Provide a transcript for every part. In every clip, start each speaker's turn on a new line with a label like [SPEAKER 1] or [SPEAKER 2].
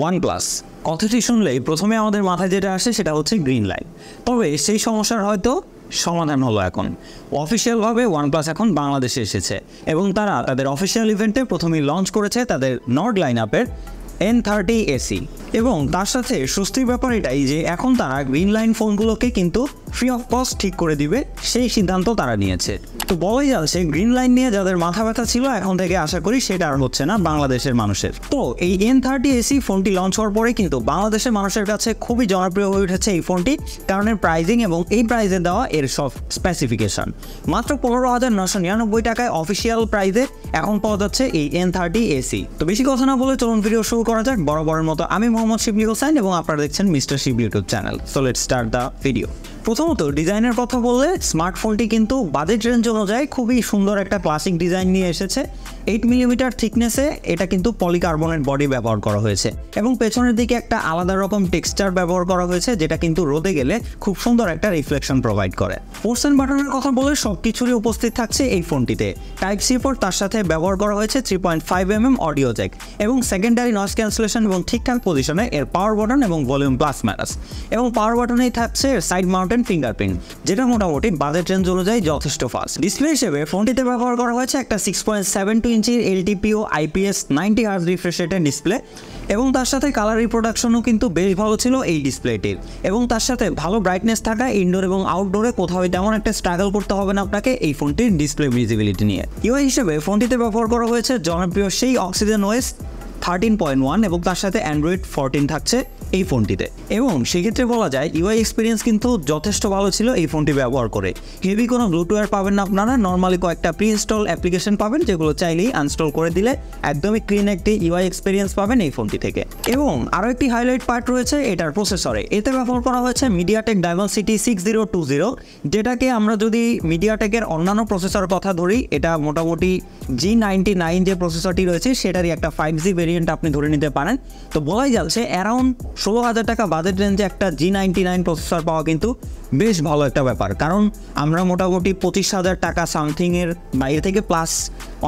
[SPEAKER 1] OnePlus কথাটি শুনলেই প্রথমে আমাদের মাথায় যেটা আসে সেটা হচ্ছে গ্রিন লাইন। তবে সেই সমস্যার হয়তো সমাধান হলো এখন। অফিসিয়ালভাবে OnePlus এখন বাংলাদেশে এসেছে এবং তারা তাদের অফিসিয়াল ইভেন্টে প্রথমেই লঞ্চ করেছে তাদের নর্ড লাইন আপের N30 এসি এবং তার সাথে স্বস্তির ব্যাপার এটাই যে এখন তারা গ্রিন লাইন ফোনগুলোকে কিন্তু ফ্রি অফ কস্ট ঠিক করে দিবে, সেই সিদ্ধান্ত তারা নিয়েছে। তো বলাই যাচ্ছে গ্রিন লাইন নিয়ে যাদের মাথা ব্যথা ছিল এখন থেকে আশা করি সেটা আর হচ্ছে না বাংলাদেশের মানুষের। তো এই N30 এসি ফোনটি লঞ্চ হওয়ার পরে কিন্তু বাংলাদেশের মানুষের কাছে খুবই জনপ্রিয় হয়ে উঠেছে এই ফোনটি, কারণ এর প্রাইজিং এবং এই প্রাইজে দেওয়া এর সব স্পেসিফিকেশন মাত্র 15,999 টাকায় অফিসিয়াল প্রাইজে এখন পাওয়া যাচ্ছে এই N30 এসি। তো বেশি কথা না বলে চলুন ভিডিও শুরু করা যাক। বরাবরের মতো আমি মোহাম্মদ শিবলি হোসেন এবং আপনারা দেখছেন mister Shibli YouTube channel. So let's start the video. প্রথমত ডিজাইনের কথা বললে স্মার্টফোনটি কিন্তু বাজেট রেঞ্জ অনুযায়ী খুবই সুন্দর একটা ক্লাসিক ডিজাইন নিয়ে এসেছে। 8mm থিকনেসে এটা কিন্তু পলিকার্বনেট বডি ব্যবহার করা হয়েছে এবং পেছনের দিকে একটা আলাদা রকম টেক্সচার ব্যবহার করা হয়েছে যেটা কিন্তু রোদে গেলে খুব সুন্দর একটা রিফ্লেকশন প্রোভাইড করে। ফোর্স এন্ড বাটনের কথা বলে সব কিছুরই উপস্থিত থাকছে এই ফোনটিতে। Type-C পোর্ট তার সাথে ব্যবহার করা হয়েছে 3.5mm অডিও জ্যাক এবং সেকেন্ডারি নয়েজ ক্যান্সেলেশন এবং ঠিকঠাক পজিশনে এর পাওয়ার বাটন এবং ভলিউম প্লাস মাইনাস এবং পাওয়ার বাটনেই থাকছে সাইড মাউন্টেন ফিঙ্গারপ্রিন্ট, যেটা মোটামুটি বাজেট রেঞ্জ অনুযায়ী যথেষ্ট ফাস্ট। ডিসপ্লে হিসেবে ফোনটিতে ব্যবহার করা হয়েছে একটা 6.72 ইঞ্চির LTPO IPS 90Hz রিফ্রেশ রেটের ডিসপ্লে এবং তার সাথে কালার রিপ্রোডাকশনও কিন্তু বেশ ভালো ছিল এই ডিসপ্লেটির এবং তার সাথে ভালো ব্রাইটনেস থাকা ইনডোর এবং আউটডোরে কোথাও তেমন একটা স্ট্রাগল করতে হবে না আপনাকে এই ফোনটির ডিসপ্লে ভিজিবিলিটি নিয়ে। ইউআই হিসেবে ফোনটিতে ব্যবহার করা হয়েছে জনপ্রিয় সেই অক্সিজেন OS 13.1 এবং তার সাথে Android 14 থাকছে এই ফোনটিতে এবং সেক্ষেত্রে বলা যায় ইউআই এক্সপিরিয়েন্স কিন্তু যথেষ্ট ভালো ছিল এই ফোনটি ব্যবহার করে। হেভি কোনো ব্লুটুথ পাবেন না আপনারা, নর্মালি কয়েকটা প্রি ইনস্টল অ্যাপ্লিকেশন পাবেন যেগুলো চাইলেই আনস্টল করে দিলে একদমই ক্লিন একটি ইউআই এক্সপিরিয়েন্স পাবেন এই ফোনটি থেকে। এবং আরও একটি হাইলাইট পার্ট রয়েছে এটার প্রসেসরে। এতে ব্যবহার করা হয়েছে MediaTek Dimensity 6020, যেটাকে আমরা যদি MediaTekের অন্যান্য প্রসেসরের কথা ধরি এটা মোটামুটি G99 যে প্রসেসরটি রয়েছে সেটারই একটা 5G ভেরিয়েন্ট আপনি ধরে নিতে পারেন। তো বলাই যাচ্ছে অ্যারাউন্ড 16,000 টাকা বাজেট রেঞ্জে একটা G99 প্রসেসর পাওয়া কিন্তু বেশ ভালো একটা ব্যাপার, কারণ আমরা মোটামুটি 25,000 টাকা সামথিংয়ের বাইরে থেকে প্লাস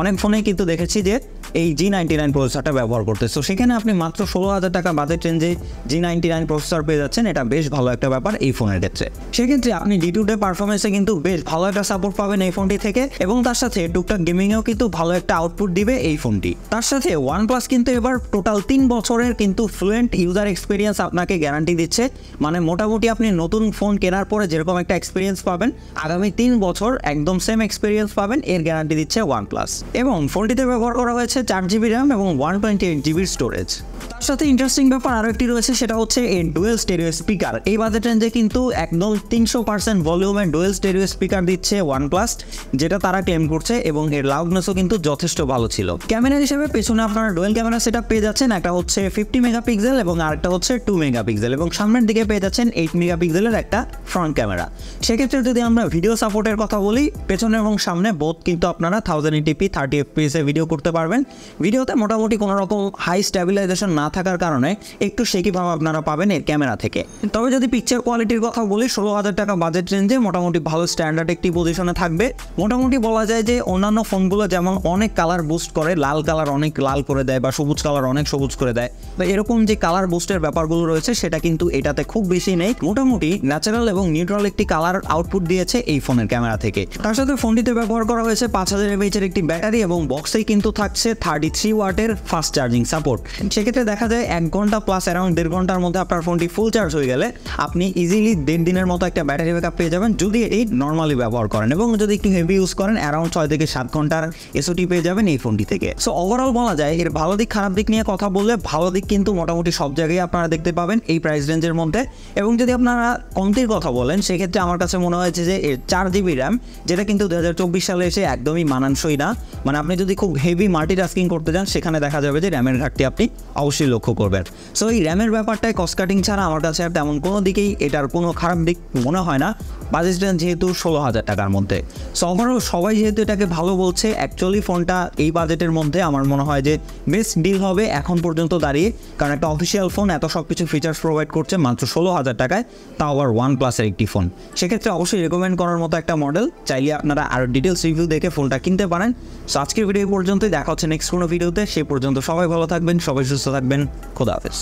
[SPEAKER 1] অনেক ফোনেই কিন্তু দেখেছি যে এই G99 প্রসেসরটা ব্যবহার করতে। সো সেখানে আপনি মাত্র 16,000 টাকা বাজেট রেঞ্জে G99 প্রসেসর পেয়ে যাচ্ছেন, এটা বেশ ভালো একটা ব্যাপার এই ফোনের ক্ষেত্রে। সেক্ষেত্রে আপনি ডে-টু-ডে পারফরমেন্সে কিন্তু বেশ ভালো একটা সাপোর্ট পাবেন এই ফোনটি থেকে এবং তার সাথে টুকটাক গেমিংয়েও কিন্তু ভালো একটা আউটপুট দিবে এই ফোনটি। তার সাথে OnePlus কিন্তু এবার টোটাল 3 বছরের কিন্তু ফ্লুয়েন্ট ইউজার এক্সপিরিয়েন্স আপনাকে গ্যারান্টি দিচ্ছে। মানে মোটামুটি আপনি নতুন ফোন কেনার পরে যেরকম একটা এক্সপিরিয়েন্স পাবেন আগামী 3 বছর একদম সেম এক্সপিরিয়েন্স পাবেন, এর গ্যারান্টি দিচ্ছে OnePlus। এবং ফোনটিতে ব্যবহার করা হয়েছে 4GB RAM এবং 128GB স্টোরেজ। তার সাথে ইন্টারেস্টিং ব্যাপার আরও একটি রয়েছে সেটা হচ্ছে এই ডুয়েল স্টেরিও স্পিকার। এই বাজেট রেঞ্জে কিন্তু একদম 300% ভলিউমের ডুয়েল স্টেরিও স্পিকার দিচ্ছে OnePlus, যেটা তারা ক্লেম করছে এবং এর লাউডনেসও কিন্তু যথেষ্ট ভালো ছিল। ক্যামেরা হিসেবে পেছনে আপনারা ডুয়েল ক্যামেরা সেটআপ পেয়ে যাচ্ছেন, একটা হচ্ছে 50 মেগাপিক্সেল এবং আরেকটা হচ্ছে 2 মেগাপিক্সেল এবং সামনের দিকে পেয়ে যাচ্ছেন 8 মেগাপিক্সেলের একটা ফ্রন্ট ক্যামেরা। সেক্ষেত্রে যদি আমরা ভিডিও সাপোর্টের কথা বলি পেছনে এবং সামনে বোথ কিন্তু আপনারা 1080p 30fps এ ভিডিও করতে পারবেন। ভিডিওতে মোটামুটি কোনো রকম হাই স্ট্যাবিলাইজেশন না থাকার কারণে একটু শেকি ভাব আপনারা পাবেন এর ক্যামেরা থেকে। তবে যদি পিকচার কোয়ালিটির কথা বলি 16,000 টাকা বাজেট রেঞ্জে মোটামুটি ভালো স্ট্যান্ডার্ড একটি পজিশনে থাকবে। মোটামুটি বলা যায় যে অন্যান্য ফোনগুলো যেমন অনেক কালার বুস্ট করে, লাল কালার অনেক লাল করে দেয় বা সবুজ কালার অনেক সবুজ করে দেয়, তো এরকম যে কালার বুস্টের ব্যাপারগুলো রয়েছে সেটা কিন্তু এটাতে খুব বেশি নেই। মোটামুটি ন্যাচারাল এবং নিউট্রাল একটি কালার আউটপুট দিয়েছে এই ফোনের ক্যামেরা থেকে। তার সাথে ফোনটিতে ব্যবহার করা হয়েছে 5000 mAh এর একটি ব্যাটারি এবং বক্সেই কিন্তু থাকছে 33 ওয়াটের ফাস্ট চার্জিং সাপোর্ট। সেক্ষেত্রে দেখা যায় 1 ঘন্টা প্লাস অ্যারাউন্ড 1.5 ঘন্টার মধ্যে আপনার ফোনটি ফুল চার্জ হয়ে গেলে আপনি ইজিলি 1.5 দিনের মতো একটা ব্যাটারি ব্যাকআপ পেয়ে যাবেন যদি এই নর্মালি ব্যবহার করেন, এবং যদি একটু হেভি ইউজ করেন অ্যারাউন্ড 6 থেকে 7 ঘন্টার এসওটি পেয়ে যাবেন এই ফোনটি থেকে। সো ওভারঅল বলা যায় এর ভালো দিক খারাপ দিক নিয়ে কথা বললে ভালো দিক কিন্তু মোটামুটি সব জায়গায় আপনারা দেখতে পাবেন এই প্রাইস রেঞ্জের মধ্যে। এবং যদি আপনারা কমতির কথা বলেন সেক্ষেত্রে আমার কাছে মনে হয়েছে যে এর 4GB RAM, যেটা কিন্তু 2024 সালে এসে একদমই মানানসই না। মানে আপনি যদি খুব হেভি মাল্টিটাস্কিং করতে যান সেখানে দেখা যাবে যে র্যামের ঘাটতি আপনি অবশ্যই লক্ষ্য করবেন। সো এই র্যামের ব্যাপারটায় কস্ট কাটিং ছাড়া আমার কাছে আর তেমন কোনো দিকেই এটার কোনো খারাপ দিক মনে হয় না। বাজেট রেঞ্জ যেহেতু 16,000 টাকার মধ্যে। সো ওভারঅল সবাই যেহেতু এটাকে ভালো বলছে, অ্যাকচুয়ালি ফোনটা এই বাজেটের মধ্যে আমার মনে হয় যে বেস্ট ডিল হবে এখন পর্যন্ত দাঁড়িয়ে, কারণ একটা অফিসিয়াল ফোন এত সব কিছু ফিচার্স প্রোভাইড করছে মাত্র 16,000 টাকায়, তাও আবার OnePlus-এর একটি ফোন। সেক্ষেত্রে অবশ্যই রেকমেন্ড করার মতো একটা মডেল, চাইলে আপনারা আরও ডিটেলস রিভিউ দেখে ফোনটা কিনতে পারেন। সো আজকের ভিডিও পর্যন্তই, দেখা হচ্ছে নেক্সট কোনো ভিডিওতে। সেই পর্যন্ত সবাই ভালো থাকবেন, সবাই সুস্থ থাকবেন, খোদা হাফেজ।